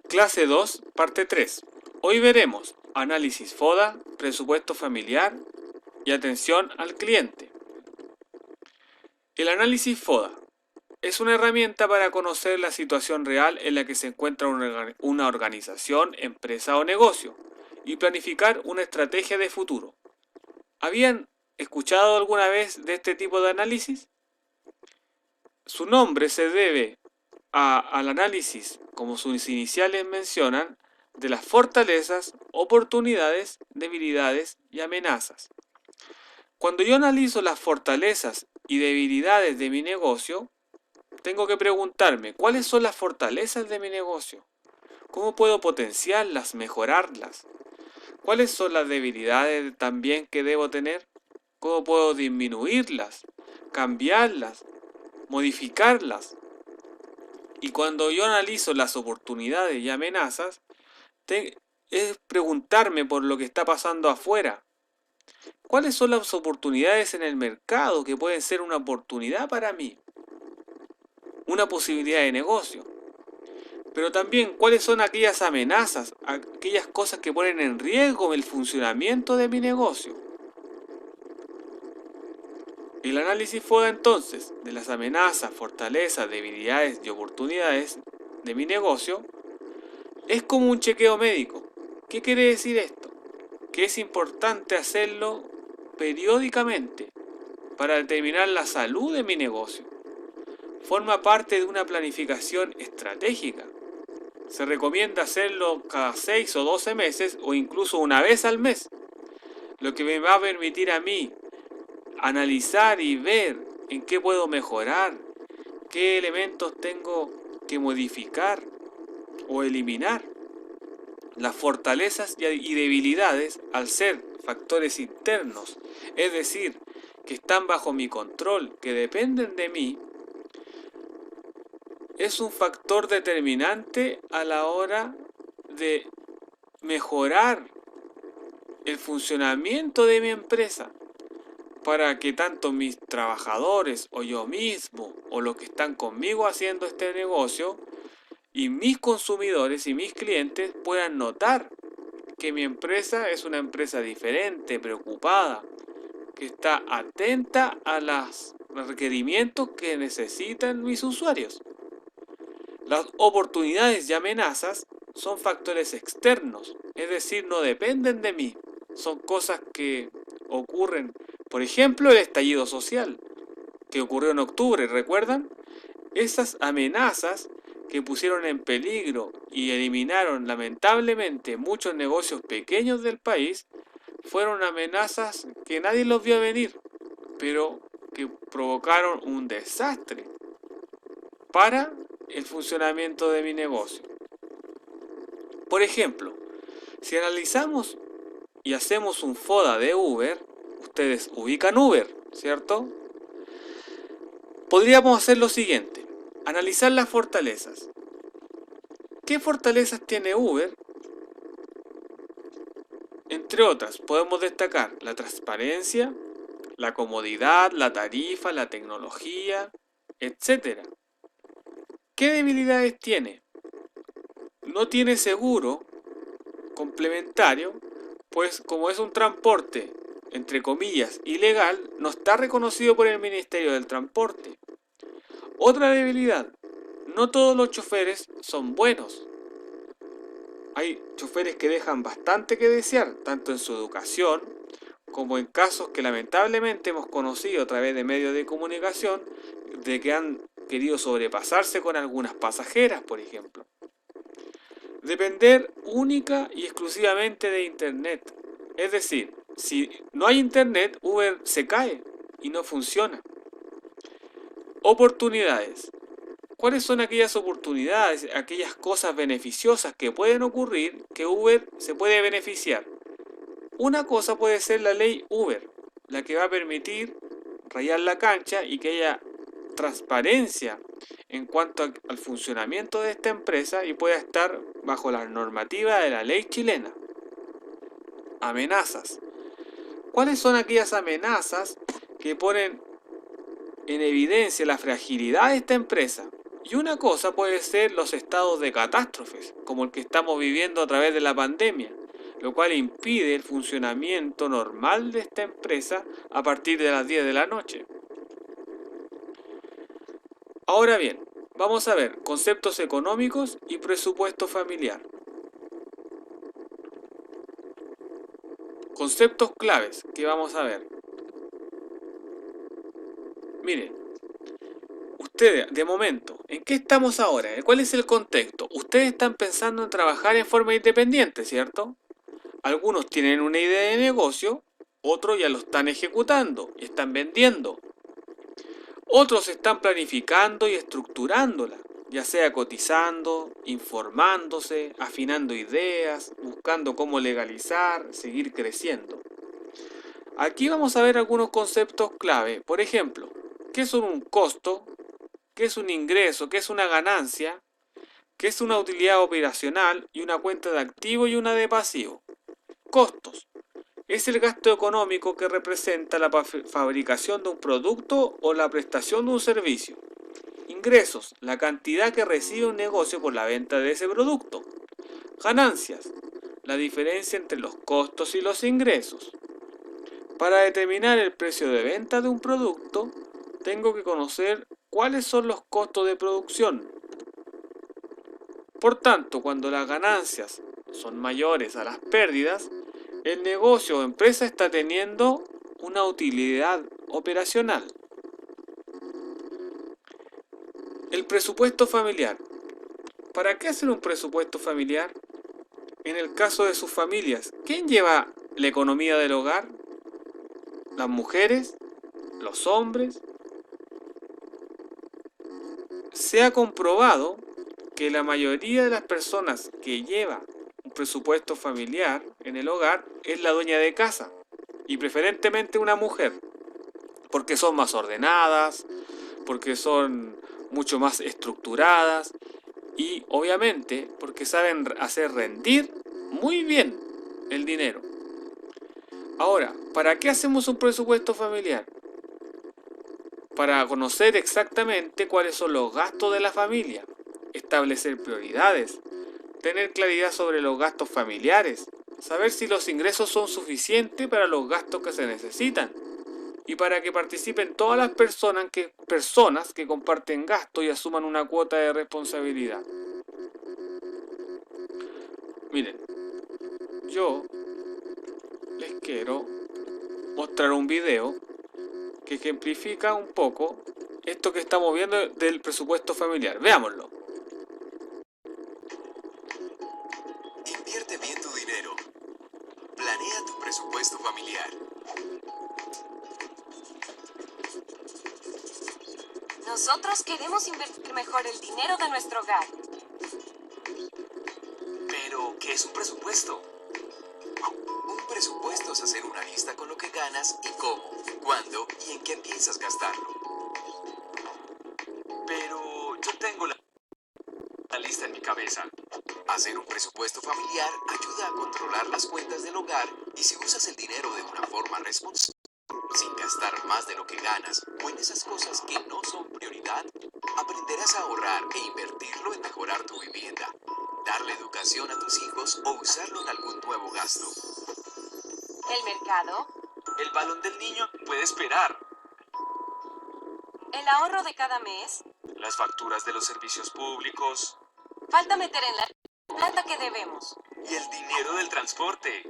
Clase 2, parte 3. Hoy veremos análisis FODA, presupuesto familiar y atención al cliente. El análisis FODA es una herramienta para conocer la situación real en la que se encuentra una organización, empresa o negocio y planificar una estrategia de futuro. ¿Habían escuchado alguna vez de este tipo de análisis? Su nombre se debe al análisis, como sus iniciales mencionan, de las fortalezas, oportunidades, debilidades y amenazas. Cuando yo analizo las fortalezas y debilidades de mi negocio, tengo que preguntarme, ¿cuáles son las fortalezas de mi negocio? ¿Cómo puedo potenciarlas, mejorarlas? ¿Cuáles son las debilidades también que debo tener? ¿Cómo puedo disminuirlas, cambiarlas, modificarlas? Y cuando yo analizo las oportunidades y amenazas, es preguntarme por lo que está pasando afuera. ¿Cuáles son las oportunidades en el mercado que pueden ser una oportunidad para mí? Una posibilidad de negocio. Pero también, ¿cuáles son aquellas amenazas, aquellas cosas que ponen en riesgo el funcionamiento de mi negocio? El análisis FODA entonces de las amenazas, fortalezas, debilidades y oportunidades de mi negocio es como un chequeo médico. ¿Qué quiere decir esto? Que es importante hacerlo periódicamente para determinar la salud de mi negocio. Forma parte de una planificación estratégica. Se recomienda hacerlo cada 6 o 12 meses o incluso una vez al mes, lo que me va a permitir a mí analizar y ver en qué puedo mejorar, qué elementos tengo que modificar o eliminar. Las fortalezas y debilidades, al ser factores internos, es decir, que están bajo mi control, que dependen de mí, es un factor determinante a la hora de mejorar el funcionamiento de mi empresa para que tanto mis trabajadores o yo mismo o los que están conmigo haciendo este negocio y mis consumidores y mis clientes puedan notar que mi empresa es una empresa diferente, preocupada, que está atenta a los requerimientos que necesitan mis usuarios. Las oportunidades y amenazas son factores externos, es decir, no dependen de mí. Son cosas que ocurren, por ejemplo, el estallido social, que ocurrió en octubre, ¿recuerdan? Esas amenazas que pusieron en peligro y eliminaron lamentablemente muchos negocios pequeños del país, fueron amenazas que nadie los vio venir, pero que provocaron un desastre para el funcionamiento de mi negocio. Por ejemplo, si analizamos y hacemos un FODA de Uber, ustedes ubican Uber, ¿cierto? Podríamos hacer lo siguiente, analizar las fortalezas. ¿Qué fortalezas tiene Uber? Entre otras, podemos destacar la transparencia, la comodidad, la tarifa, la tecnología, etc. ¿Qué debilidades tiene? No tiene seguro complementario, pues como es un transporte, entre comillas, ilegal, no está reconocido por el Ministerio del Transporte. Otra debilidad, no todos los choferes son buenos. Hay choferes que dejan bastante que desear, tanto en su educación, como en casos que lamentablemente hemos conocido a través de medios de comunicación, de que han querido sobrepasarse con algunas pasajeras, por ejemplo. Depender única y exclusivamente de Internet. Es decir, si no hay Internet, Uber se cae y no funciona. Oportunidades. ¿Cuáles son aquellas oportunidades, aquellas cosas beneficiosas que pueden ocurrir que Uber se puede beneficiar? Una cosa puede ser la ley Uber, la que va a permitir rayar la cancha y que haya transparencia en cuanto al funcionamiento de esta empresa y pueda estar bajo la normativa de la ley chilena. Amenazas. ¿Cuáles son aquellas amenazas que ponen en evidencia la fragilidad de esta empresa Y una cosa puede ser los estados de catástrofes, como el que estamos viviendo a través de la pandemia, lo cual impide el funcionamiento normal de esta empresa a partir de las 10 de la noche. Ahora bien, vamos a ver conceptos económicos y presupuesto familiar. Conceptos claves que vamos a ver. Miren, ustedes, de momento, ¿en qué estamos ahora? ¿Cuál es el contexto? Ustedes están pensando en trabajar en forma independiente, ¿cierto? Algunos tienen una idea de negocio, otros ya lo están ejecutando y están vendiendo. Otros están planificando y estructurándola, ya sea cotizando, informándose, afinando ideas, buscando cómo legalizar, seguir creciendo. Aquí vamos a ver algunos conceptos clave. Por ejemplo, ¿qué es un costo? ¿Qué es un ingreso? ¿Qué es una ganancia? ¿Qué es una utilidad operacional y una cuenta de activo y una de pasivo? Costos. Es el gasto económico que representa la fabricación de un producto o la prestación de un servicio. Ingresos. La cantidad que recibe un negocio por la venta de ese producto. Ganancias. La diferencia entre los costos y los ingresos. Para determinar el precio de venta de un producto, tengo que conocer cuáles son los costos de producción. Por tanto, cuando las ganancias son mayores a las pérdidas, el negocio o empresa está teniendo una utilidad operacional. El presupuesto familiar. ¿Para qué hacer un presupuesto familiar? En el caso de sus familias, ¿quién lleva la economía del hogar? ¿Las mujeres? ¿Los hombres? Se ha comprobado que la mayoría de las personas que lleva un presupuesto familiar en el hogar es la dueña de casa y preferentemente una mujer, porque son más ordenadas, porque son mucho más estructuradas y obviamente porque saben hacer rendir muy bien el dinero. Ahora, ¿para qué hacemos un presupuesto familiar? Para conocer exactamente cuáles son los gastos de la familia, establecer prioridades, tener claridad sobre los gastos familiares, saber si los ingresos son suficientes para los gastos que se necesitan y para que participen todas las personas que comparten gastos y asuman una cuota de responsabilidad. Miren, yo les quiero mostrar un video que ejemplifica un poco esto que estamos viendo del presupuesto familiar. Veámoslo. Invierte bien tu dinero. Planea tu presupuesto familiar. Nosotros queremos invertir mejor el dinero de nuestro hogar. Pero, ¿qué es un presupuesto? Un presupuesto es hacer una lista con lo que ganas y cómo, cuándo y en qué piensas gastarlo. Pero yo tengo la lista en mi cabeza. Hacer un presupuesto familiar ayuda a controlar las cuentas del hogar y si usas el dinero de una forma responsable, sin gastar más de lo que ganas o en esas cosas que no son prioridad, aprenderás a ahorrar e invertirlo en mejorar tu vivienda, darle educación a tus hijos o usarlo en algún nuevo gasto. El mercado, El balón del niño puede esperar. el ahorro de cada mes. Las facturas de los servicios públicos Falta meter en la plata que debemos. y el dinero del transporte.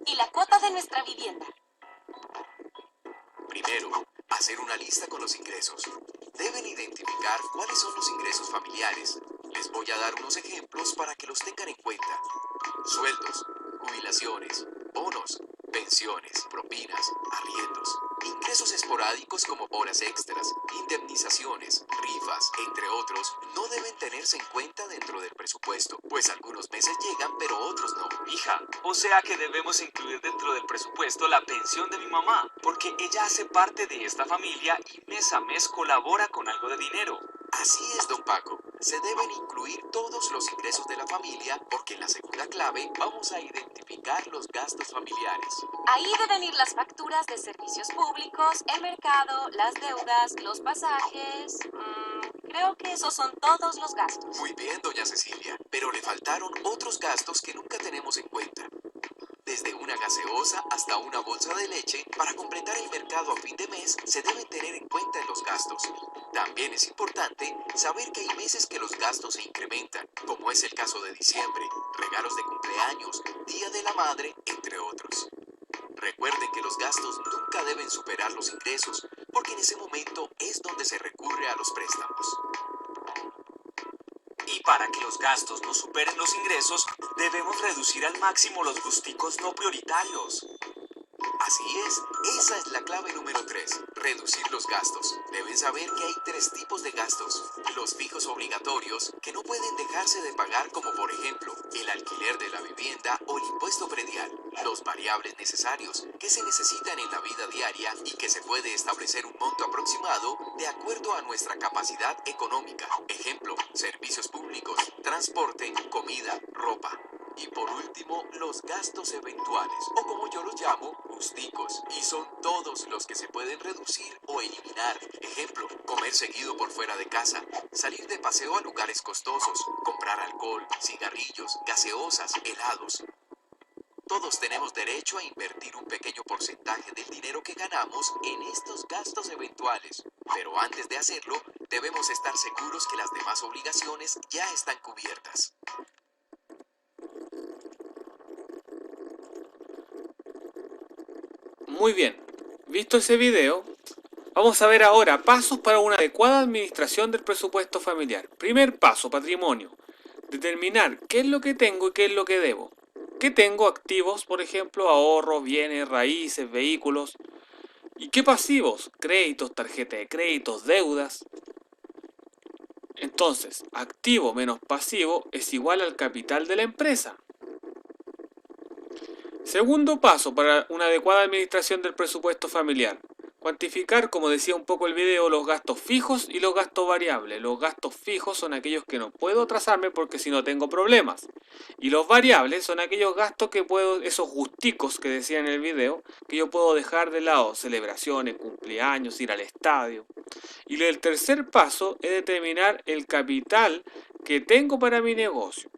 Y la cuota de nuestra vivienda. Primero, hacer una lista con los ingresos. Deben identificar cuáles son los ingresos familiares. Les voy a dar unos ejemplos para que los tengan en cuenta. Sueldos, jubilaciones, bonos, pensiones, propinas, arriendos. Ingresos esporádicos como horas extras, indemnizaciones, rifas, entre otros, no deben tenerse en cuenta dentro del presupuesto, pues algunos meses llegan pero otros no. Hija, o sea que debemos incluir dentro del presupuesto la pensión de mi mamá, porque ella hace parte de esta familia y mes a mes colabora con algo de dinero. Así es, don Paco. Se deben incluir todos los ingresos de la familia porque en la segunda clave vamos a identificar los gastos familiares. Ahí deben ir las facturas de servicios públicos, el mercado, las deudas, los pasajes, Creo que esos son todos los gastos. Muy bien, doña Cecilia, pero le faltaron otros gastos que nunca tenemos en cuenta. Desde una gaseosa hasta una bolsa de leche, para completar el mercado a fin de mes se deben tener en cuenta en los gastos. También es importante saber que hay meses que los gastos se incrementan, como es el caso de diciembre, regalos de cumpleaños, Día de la Madre, entre otros. Recuerden que los gastos nunca deben superar los ingresos, porque en ese momento es donde se recurre a los préstamos. Y para que los gastos no superen los ingresos, debemos reducir al máximo los gusticos no prioritarios. Así es, esa es la clave número 3, reducir los gastos. Deben saber que hay 3 tipos de gastos. Los fijos obligatorios, que no pueden dejarse de pagar, como por ejemplo, el alquiler de la vivienda o el impuesto predial. Los variables necesarios, que se necesitan en la vida diaria y que se puede establecer un monto aproximado de acuerdo a nuestra capacidad económica. Ejemplo, servicios públicos, transporte, comida, ropa. Y por último, los gastos eventuales, o como yo los llamo, gusticos, y son todos los que se pueden reducir o eliminar. Ejemplo, comer seguido por fuera de casa, salir de paseo a lugares costosos, comprar alcohol, cigarrillos, gaseosas, helados. Todos tenemos derecho a invertir un pequeño porcentaje del dinero que ganamos en estos gastos eventuales, pero antes de hacerlo, debemos estar seguros que las demás obligaciones ya están cubiertas. Muy bien, visto ese video, vamos a ver ahora pasos para una adecuada administración del presupuesto familiar. Primer paso, patrimonio. Determinar qué es lo que tengo y qué es lo que debo. ¿Qué tengo? Activos, por ejemplo, ahorros, bienes, raíces, vehículos. ¿Y qué pasivos? Créditos, tarjeta de créditos, deudas. Entonces, activo menos pasivo es igual al capital de la empresa. Segundo paso para una adecuada administración del presupuesto familiar. Cuantificar, como decía un poco el video, los gastos fijos y los gastos variables. Los gastos fijos son aquellos que no puedo trazarme porque si no tengo problemas. Y los variables son aquellos gastos que puedo, esos gusticos que decía en el video, que yo puedo dejar de lado. Celebraciones, cumpleaños, ir al estadio. Y el tercer paso es determinar el capital que tengo para mi negocio.